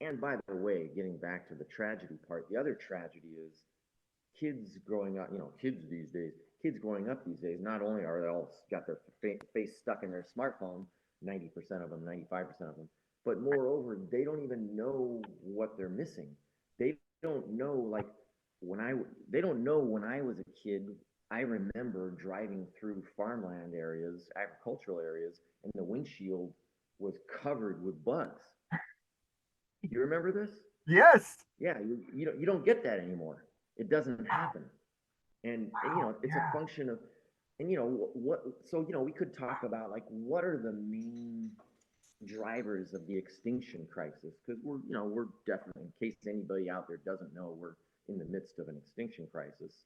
And by the way, getting back to the tragedy part, the other tragedy is kids growing up, kids growing up these days, not only are they all got their face stuck in their smartphone, 90% of them, 95% of them, but moreover, they don't even know what they're missing. They don't know, like, when I, they don't know when I was a kid, I remember driving through farmland areas, agricultural areas, and the windshield was covered with bugs. You remember this? Yes. Yeah, you don't get that anymore. It doesn't happen. And it's a function of, and so we could talk about, like, what are the main drivers of the extinction crisis, because we're definitely, in case anybody out there doesn't know, we're in the midst of an extinction crisis,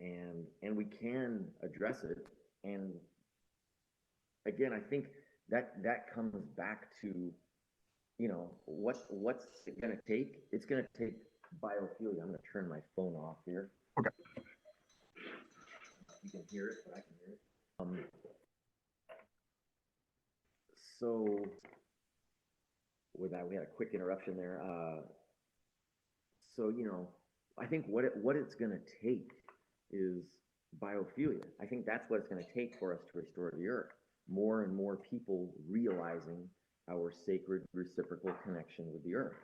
and we can address it. And again, I think that comes back to, what's it going to take. It's going to take biophilia. I'm going to turn my phone off here. Okay. You can hear it, but I can hear it. So with that, we had a quick interruption there. So I think what it's going to take is biophilia. I think that's what it's going to take for us to restore the earth. More and more people realizing our sacred reciprocal connection with the earth.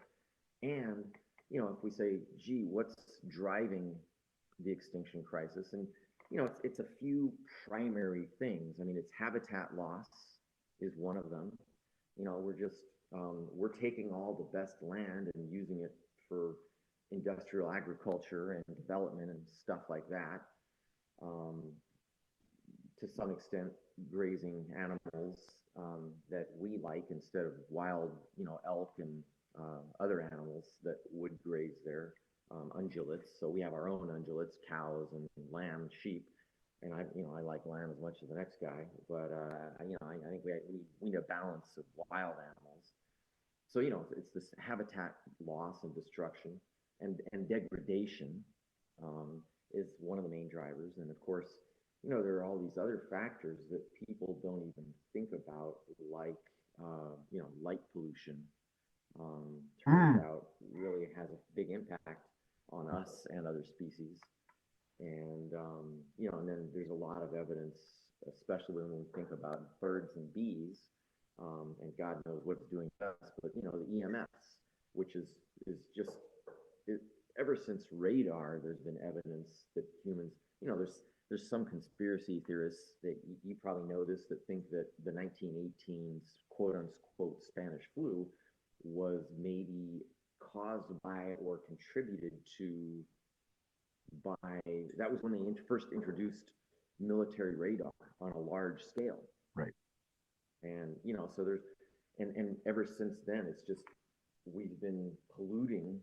And if we say, gee, what's driving the extinction crisis? And it's a few primary things. I mean, it's habitat loss is one of them. We're taking all the best land and using it for industrial agriculture and development and stuff like that. To some extent, grazing animals that we like instead of wild, elk and other animals that would graze there, ungulates. So we have our own ungulates, cows and lamb, sheep. And I like lamb as much as the next guy, but I think we need a balance of wild animals. So it's this habitat loss and destruction, and degradation is one of the main drivers. And of course, there are all these other factors that people don't even think about, like light pollution. Turns out really has a big impact on us and other species. And and then there's a lot of evidence, especially when we think about birds and bees, and God knows what it's doing to us, but the EMFs, which is just it, ever since radar, there's been evidence that humans, there's some conspiracy theorists that you probably know this, that think that the 1918 quote unquote Spanish flu was maybe caused by or contributed to by, that was when they first introduced military radar on a large scale. Right. And so there's, and ever since then, it's just, we've been polluting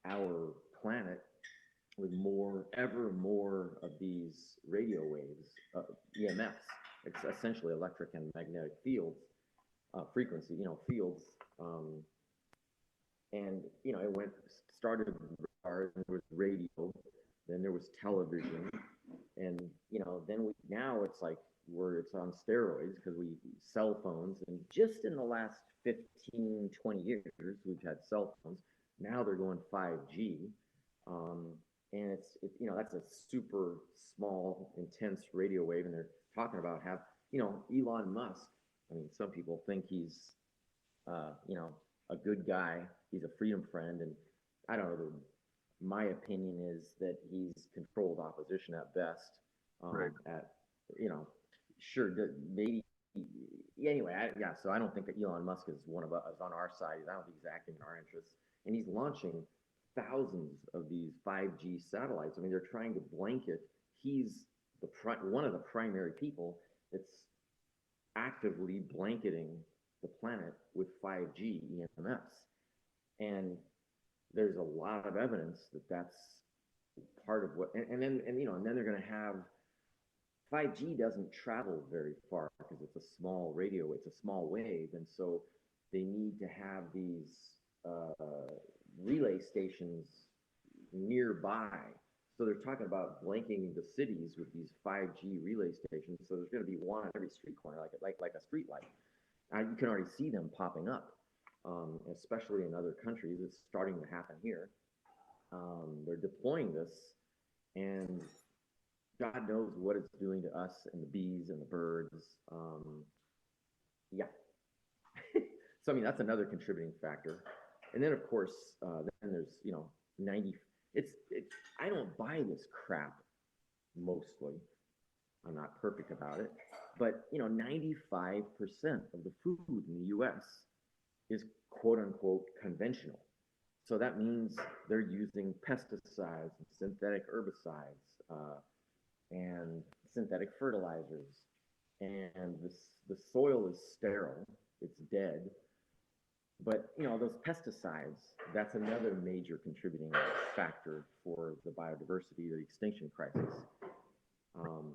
our planet with ever more of these radio waves, EMFs. It's essentially electric and magnetic fields, frequency, fields. And it started with radar, then there was radio, then there was television, and then now it's like it's on steroids, because we cell phones, and just in the last 15, 20 years, we've had cell phones. Now they're going 5G, and that's a super small, intense radio wave, and they're talking about Elon Musk. I mean, some people think he's, a good guy. He's a freedom friend, and I don't know. My opinion is that he's controlled opposition at best. Right. Sure, maybe. Anyway, so I don't think that Elon Musk is one of us on our side. I don't think he's acting in our interests, and he's launching thousands of these 5G satellites. I mean, they're trying to blanket. He's one of the primary people that's actively blanketing the planet with 5G EMFs. And there's a lot of evidence that that's part of what, and then they're going to have, 5G doesn't travel very far because it's a small radio, it's a small wave. And so they need to have these relay stations nearby. So they're talking about blanking the cities with these 5G relay stations. So there's going to be one on every street corner, like a street light. You can already see them popping up. especially in other countries. It's starting to happen here. They're deploying this, and God knows what it's doing to us and the bees and the birds. Yeah. So I mean, that's another contributing factor. And then of course, then there's 90. I don't buy this crap mostly. I'm not perfect about it, but 95% of the food in the U.S. is quote unquote conventional. So that means they're using pesticides and synthetic herbicides and synthetic fertilizers, and the soil is sterile, it's dead. But those pesticides, that's another major contributing factor for the biodiversity, the extinction crisis. Um,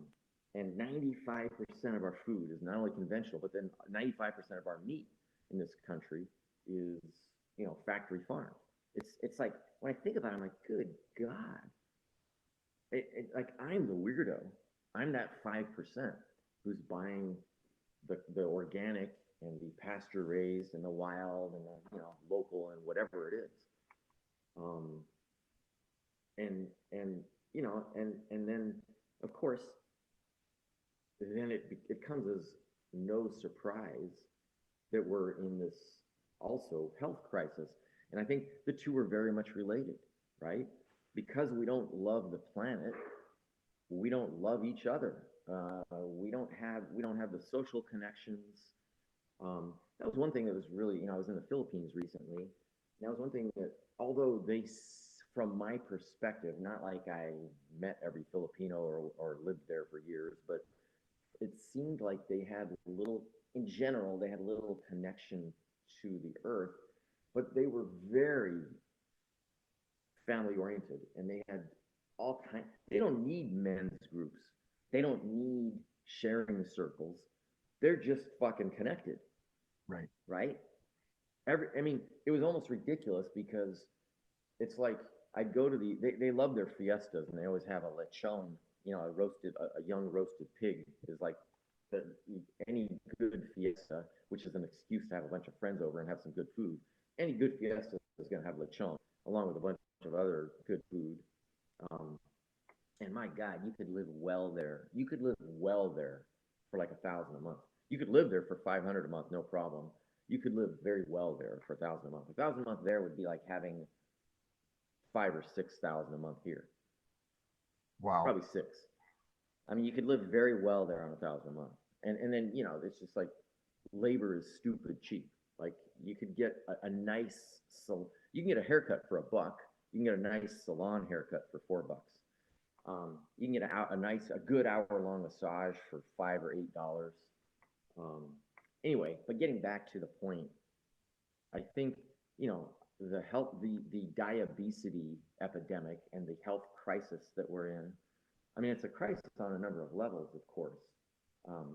and 95% of our food is not only conventional, but then 95% of our meat in this country is, factory farmed. It's like, when I think about it, I'm like, good God. Like, I'm the weirdo. I'm that 5% who's buying the organic and the pasture raised and the wild and the, local and whatever it is. Um, and then, of course, then it comes as no surprise that we're in this also health crisis. And I think the two are very much related, right? Because we don't love the planet, we don't love each other. We don't have the social connections. That was one thing that was really, I was in the Philippines recently. And that was one thing that, although from my perspective, not like I met every Filipino or lived there for years, but it seemed like in general, they had little connection to the earth, but they were very family oriented, and they had they don't need men's groups. They don't need sharing circles. They're just fucking connected. Right. Right? I mean, it was almost ridiculous because it's like I'd go to they love their fiestas, and they always have a lechon, a young roasted pig is like the, any good fiesta, which is an excuse to have a bunch of friends over and have some good food. Any good fiesta is going to have lechon along with a bunch of other good food. And my God, you could live well there. You could live well there for like 1,000 a month. You could live there for 500 a month, no problem. You could live very well there for 1,000 a month. 1,000 a month there would be like having 5 or 6,000 a month here. Wow. Probably 6. I mean, you could live very well there on 1,000 a month. And then, it's just like labor is stupid cheap. Like you could get a nice, you can get a haircut for $1. You can get a nice salon haircut for $4. You can get a good hour-long massage for $5 or $8. Anyway, but getting back to the point, I think the diabetes epidemic and the health crisis that we're in. I mean, it's a crisis on a number of levels, of course.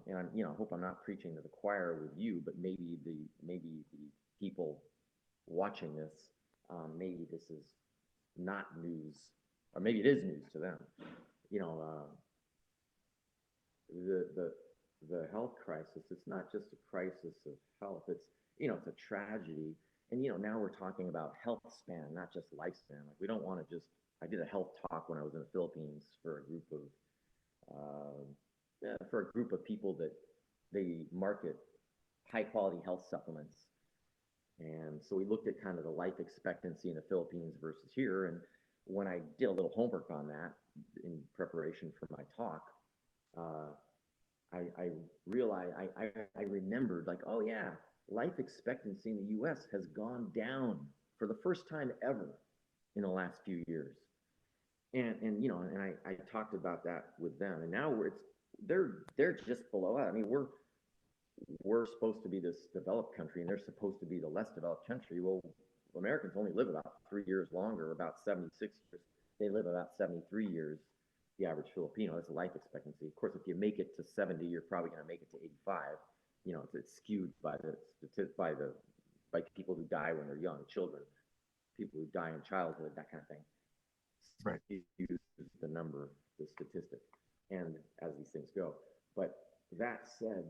And I hope I'm not preaching to the choir with you, but maybe the people watching this, maybe this is not news, or maybe it is news to them. The health crisis, it's not just a crisis of health, it's a tragedy. And now we're talking about health span, not just lifespan. Like we don't want to I did a health talk when I was in the Philippines for a group of people that they market high quality health supplements. And so we looked at kind of the life expectancy in the Philippines versus here. And when I did a little homework on that in preparation for my talk, I realized, I remembered, like, oh yeah, life expectancy in the U.S. has gone down for the first time ever in the last few years. And I talked about that with them, and now they're just below us. I mean, we're supposed to be this developed country, and they're supposed to be the less developed country. Well, Americans only live about 3 years longer, about 76 years. They live about 73 years. The average Filipino, that's a life expectancy. Of course, if you make it to 70, you're probably going to make it to 85. It's skewed by by people who die when they're young, children, people who die in childhood, that kind of thing. Right. Use the number, the statistic, and as these things go. But that said,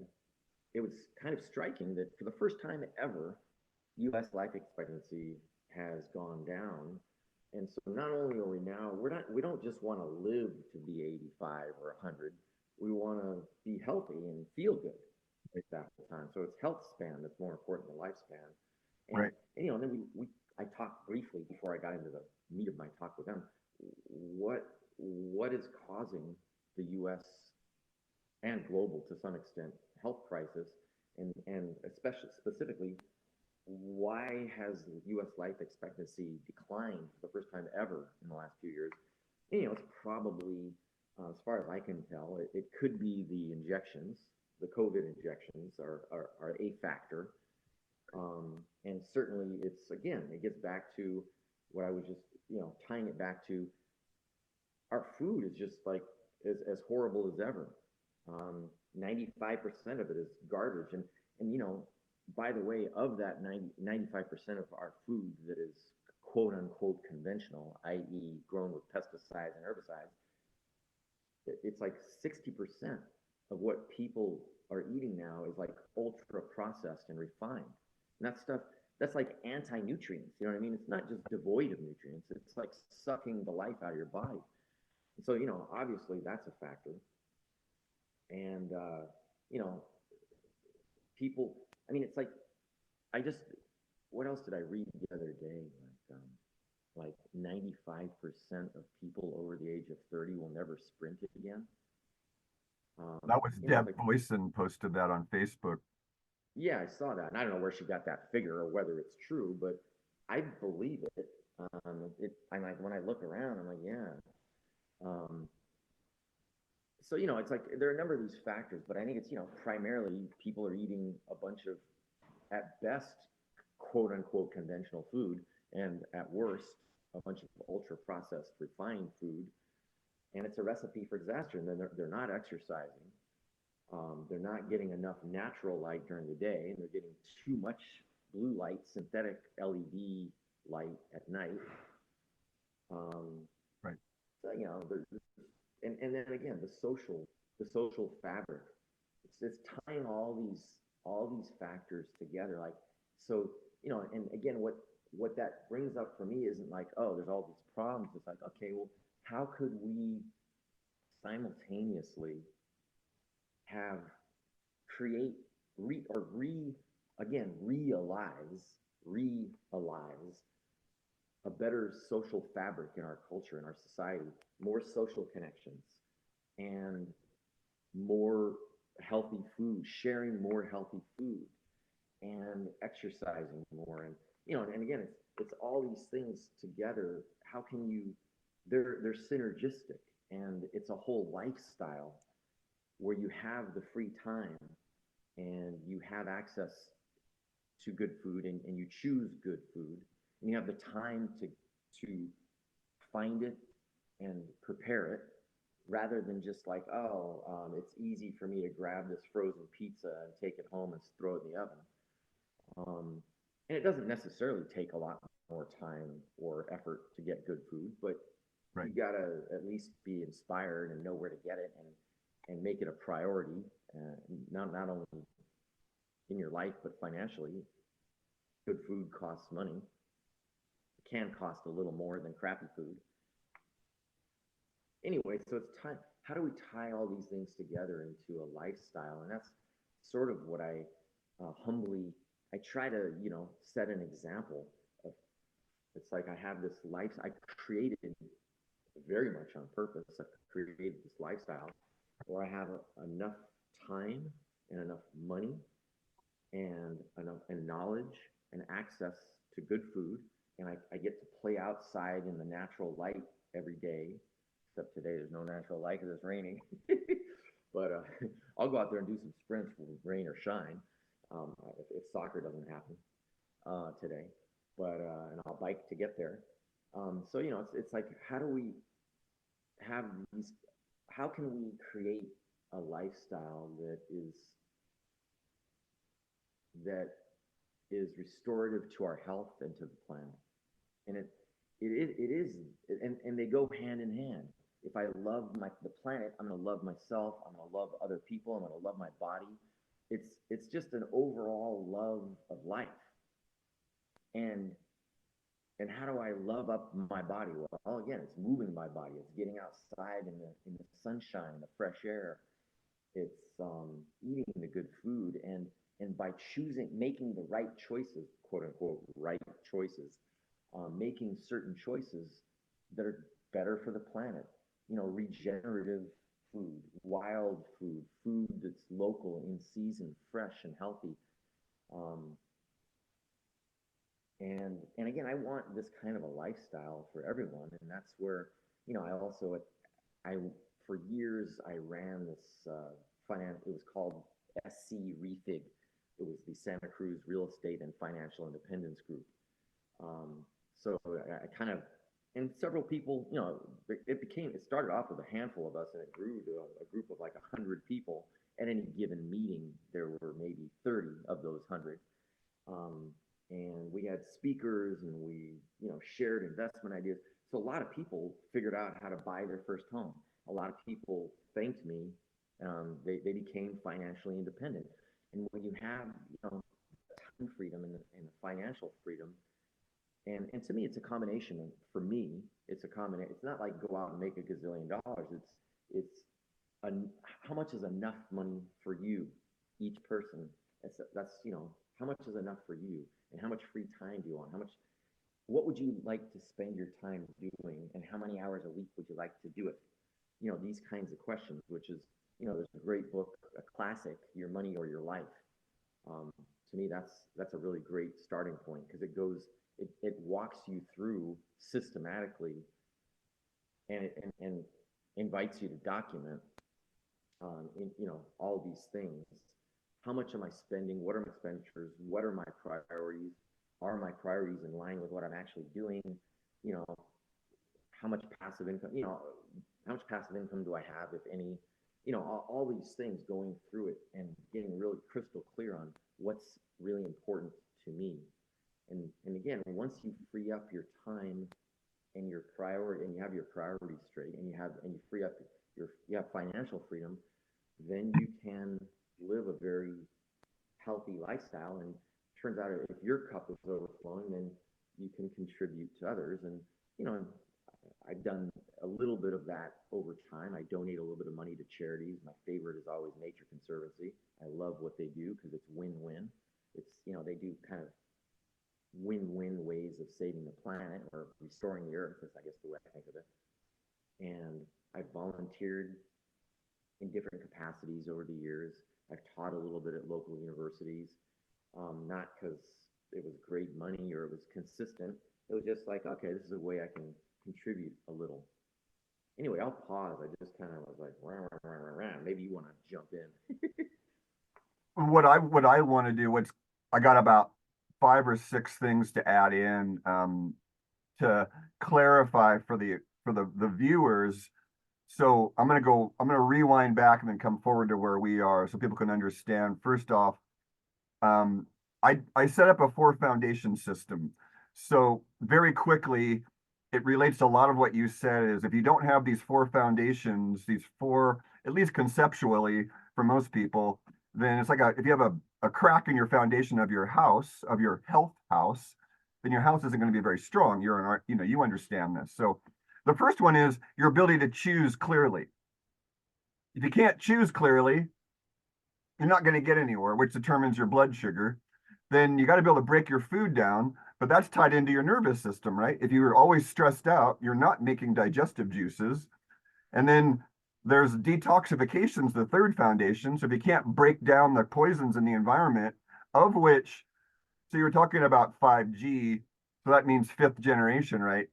it was kind of striking that for the first time ever, U.S. life expectancy has gone down, and so not only are we don't just want to live to be 85 or 100. We want to be healthy and feel good at that time. So it's health span that's more important than lifespan. Right. And you know, and then I talked briefly before I got into the meat of my talk with them. What is causing the U.S. and global to some extent health crisis, and especially specifically, why has U.S. life expectancy declined for the first time ever in the last few years? And, you know, it's probably, as far as I can tell, it could be the injections, the COVID injections are a factor. And certainly it's, again, it gets back to what I was just, you know, tying it back to our food is just like as horrible as ever. 95% of it is garbage. And, you know, by the way, of that 95% of our food that is quote unquote conventional, i.e. grown with pesticides and herbicides, it's like 60% of what people are eating now is like ultra processed and refined. And that stuff, that's like anti-nutrients, you know what I mean? It's not just devoid of nutrients, it's like sucking the life out of your body. And so, you know, obviously that's a factor. And, you know, people, I mean, it's like, I just, what else did I read the other day? Like 95% of people over the age of 30 will never sprint it again. That was You know, Deb like, Boyson posted that on Facebook. yeah, I saw that. And I don't know where she got that figure or whether it's true, but I believe it. I'm like, when I look around, I'm like, yeah. So, you know, it's like there are a number of these factors, but I think it's, you know, primarily people are eating a bunch of, at best, quote unquote, conventional food, and at worst, a bunch of ultra processed, refined food. And it's a recipe for disaster. And then they're not exercising. They're not getting enough natural light during the day, and they're getting too much blue light, synthetic LED light at night. Right. So, you know, and then again, the social fabric. It's tying all these factors together. Like, so, you know, and again, what that brings up for me isn't like, oh, there's all these problems. It's like, okay, well, how could we simultaneously have create again realize a better social fabric in our culture, in our society, more social connections, and more healthy food, sharing more healthy food, and exercising more, and you know, and again, it's all these things together. How can you? They're synergistic, and it's a whole lifestyle where you have the free time and you have access to good food, and you choose good food, and you have the time to find it and prepare it, rather than just like, oh, it's easy for me to grab this frozen pizza and take it home and throw it in the oven. And it doesn't necessarily take a lot more time or effort to get good food, but Right. you gotta at least be inspired and know where to get it, and make it a priority, not only in your life but financially. Good food costs money. It can cost a little more than crappy food. Anyway, so it's time. How do we tie all these things together into a lifestyle? And that's sort of what I humbly I try to, you know, set an example of. It's like I have this life I created very much on purpose. I created this lifestyle where I have enough time and enough money and enough and knowledge and access to good food, and I get to play outside in the natural light every day. Except today, there's no natural light because it's raining. But I'll go out there and do some sprints, rain or shine, if soccer doesn't happen today. But and I'll bike to get there. So you know, it's like, how do we have these? How can we create a lifestyle that is restorative to our health and to the planet? And it is, and they go hand in hand. If I love the planet, I'm going to love myself. I'm going to love other people. I'm going to love my body. It's just an overall love of life. And how do I love up my body? Well, again, it's moving my body. It's getting outside in the sunshine, the fresh air. It's eating the good food, and by making the right choices, quote unquote, right choices, making certain choices that are better for the planet. You know, regenerative food, wild food, food that's local, in season, fresh and healthy. Um, and again, I want this kind of a lifestyle for everyone, and that's where, you know, I for years I ran this finance. It was called SC Refig. It was the Santa Cruz Real Estate and Financial Independence Group. So I kind of, and several people, you know, it started off with a handful of us, and it grew to a group of like 100 people. At any given meeting, there were maybe 30 of those 100. Um, and we had speakers, and we, you know, shared investment ideas. So a lot of people figured out how to buy their first home. A lot of people thanked me. They became financially independent. And when you have, you know, time freedom and the financial freedom, and to me, it's a combination. For me, it's a combination. It's not like go out and make a gazillion dollars. It's a, how much is enough money for you, each person. That's, you know, how much is enough for you, and how much free time do you want? What would you like to spend your time doing, and how many hours a week would you like to do it? You know, these kinds of questions, which is, you know, there's a great book, a classic, Your Money or Your Life. Um, to me, that's a really great starting point, because it walks you through systematically, and invites you to document, you know, all these things. How much am I spending? What are my expenditures? What are my priorities? Are my priorities in line with what I'm actually doing? You know, how much passive income? You know, how much passive income do I have, if any? You know, all these things, going through it and getting really crystal clear on what's really important to me. And again, once you free up your time and your priority, and you have your priorities straight, and you free up you have financial freedom, then you can live a very healthy lifestyle. And turns out, if your cup is overflowing, then you can contribute to others. And, you know, I've done a little bit of that over time. I donate a little bit of money to charities. My favorite is always Nature Conservancy. I love what they do because it's win-win. It's, you know, they do kind of win-win ways of saving the planet, or restoring the earth, is I guess the way I think of it. And I've volunteered in different capacities over the years. I've taught a little bit at local universities, not because it was great money or it was consistent. It was just like, okay, this is a way I can contribute a little. Anyway, I'll pause. I just kind of was like, rah, rah, rah, rah, rah. Maybe you want to jump in. What I want to do, I got about 5 or 6 things to add in, to clarify for the viewers. So I'm gonna rewind back and then come forward to where we are, so people can understand. First off, I set up a 4 foundation system. So very quickly, it relates to a lot of what you said. Is if you don't have these 4 foundations, these 4, at least conceptually for most people, then it's like if you have a crack in your foundation of your house, of your health house, then your house isn't going to be very strong. You understand this. So the first one is your ability to choose clearly. If you can't choose clearly, you're not going to get anywhere, which determines your blood sugar. Then you got to be able to break your food down, but that's tied into your nervous system, right? If you're always stressed out, you're not making digestive juices. And then there's detoxification's the 3rd foundation. So if you can't break down the poisons in the environment, of which, so you're talking about 5G, so that means 5th generation, right?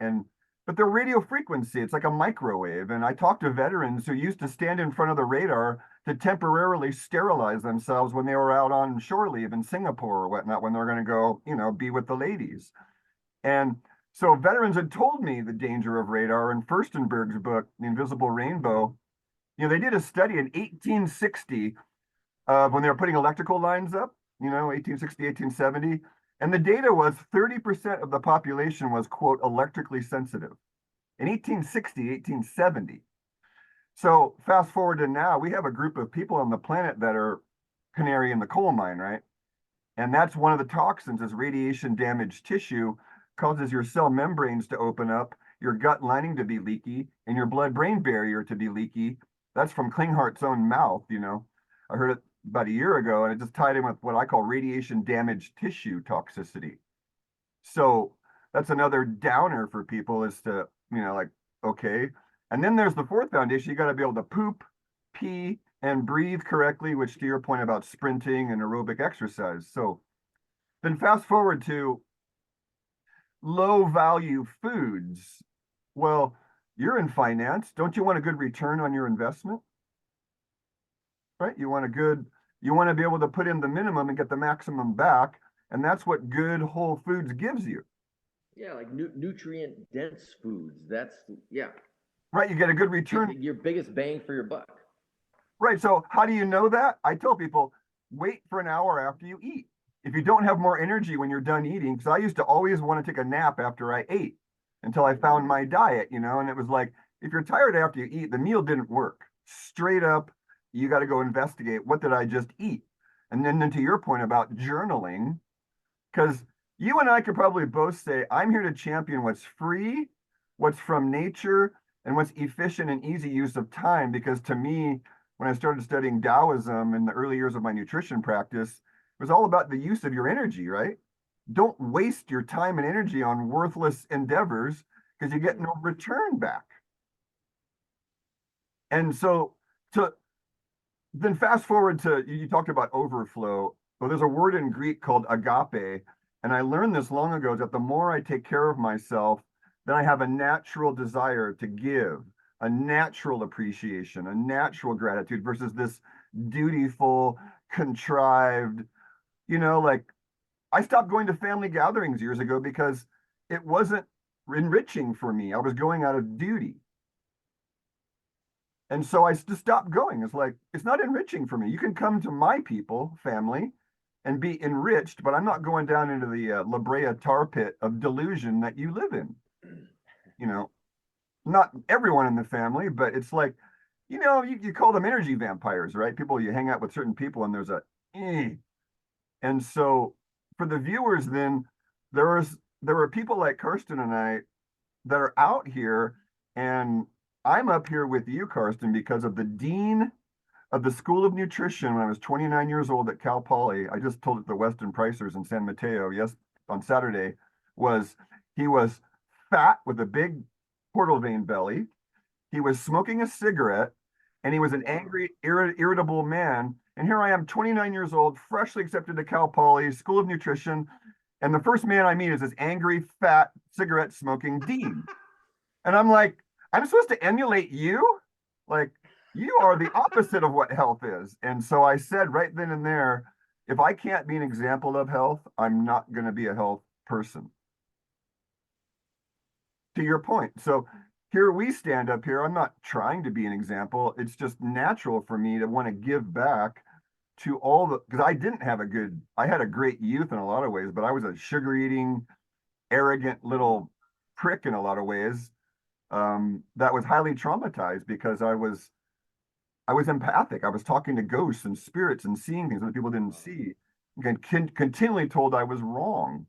But they're radio frequency, it's like a microwave. And I talked to veterans who used to stand in front of the radar to temporarily sterilize themselves when they were out on shore leave in Singapore or whatnot, when they're going to go, be with the ladies. And so veterans had told me the danger of radar. In Furstenberg's book, The Invisible Rainbow, they did a study in 1860 when they were putting electrical lines up, 1860, 1870. And the data was 30% of the population was, quote, electrically sensitive in 1860, 1870. So fast forward to now, we have a group of people on the planet that are canary in the coal mine, right? And that's one of the toxins is radiation damaged tissue causes your cell membranes to open up, your gut lining to be leaky, and your blood-brain barrier to be leaky. That's from Klinghart's own mouth, you know. I heard it about a year ago, and it just tied in with what I call radiation damaged tissue toxicity. So that's another downer for people is to, you know, like, okay. And then there's the fourth foundation. You got to be able to poop, pee, and breathe correctly, which to your point about sprinting and aerobic exercise. So then fast forward to low value foods. Well, you're in finance. Don't you want a good return on your investment? Right? You want to be able to put in the minimum and get the maximum back. And that's what good whole foods gives you. Yeah, like nutrient dense foods. That's, yeah. Right. You get a good return. Your biggest bang for your buck. Right. So how do you know that? I tell people, wait for an hour after you eat. If you don't have more energy when you're done eating, because I used to always want to take a nap after I ate until I found my diet, you know, and it was like, if you're tired after you eat, the meal didn't work. Straight up, you got to go investigate, what did I just eat? And then to your point about journaling, because you and I could probably both say, I'm here to champion what's free, what's from nature, and what's efficient and easy use of time. Because to me, when I started studying Taoism in the early years of my nutrition practice, it was all about the use of your energy, right? Don't waste your time and energy on worthless endeavors because you get no return back. And so to then fast forward to, you talked about overflow. Well, there's a word in Greek called agape. And I learned this long ago that the more I take care of myself, then I have a natural desire to give, a natural appreciation, a natural gratitude versus this dutiful, contrived, you know, like I stopped going to family gatherings years ago because it wasn't enriching for me. I was going out of duty. And so I just stopped going. It's like, it's not enriching for me. You can come to my people, family, and be enriched, but I'm not going down into the La Brea tar pit of delusion that you live in. You know, not everyone in the family, but it's like, you know, you call them energy vampires, right? People, you hang out with certain people and there's a, eh. And so for the viewers, then there are people like Karsten and I that are out here, and I'm up here with you, Karsten, because of the dean of the School of Nutrition when I was 29 years old at Cal Poly. I just told it the Weston Pricers in San Mateo, yes, on Saturday, he was fat with a big portal vein belly. He was smoking a cigarette, and he was an angry, irritable man. And here I am, 29 years old, freshly accepted to Cal Poly, School of Nutrition. And the first man I meet is this angry, fat, cigarette smoking dean. And I'm like, I'm supposed to emulate you? Like, you are the opposite of what health is. And so I said right then and there, if I can't be an example of health, I'm not going to be a health person. To your point. So here we stand up here. I'm not trying to be an example. It's just natural for me to want to give back to all the, because I had a great youth in a lot of ways, but I was a sugar eating, arrogant little prick in a lot of ways. That was highly traumatized because I was empathic. I was talking to ghosts and spirits and seeing things that people didn't see, and continually told I was wrong.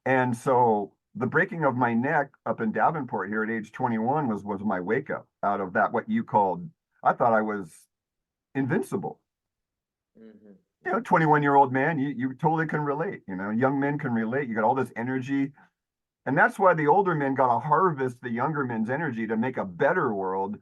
And so the breaking of my neck up in Davenport here at age 21 was my wake up out of that, what you called, I thought I was invincible. Mm-hmm. You know, 21-year-old man, you totally can relate. You know, young men can relate. You got all this energy. And that's why the older men got to harvest the younger men's energy to make a better world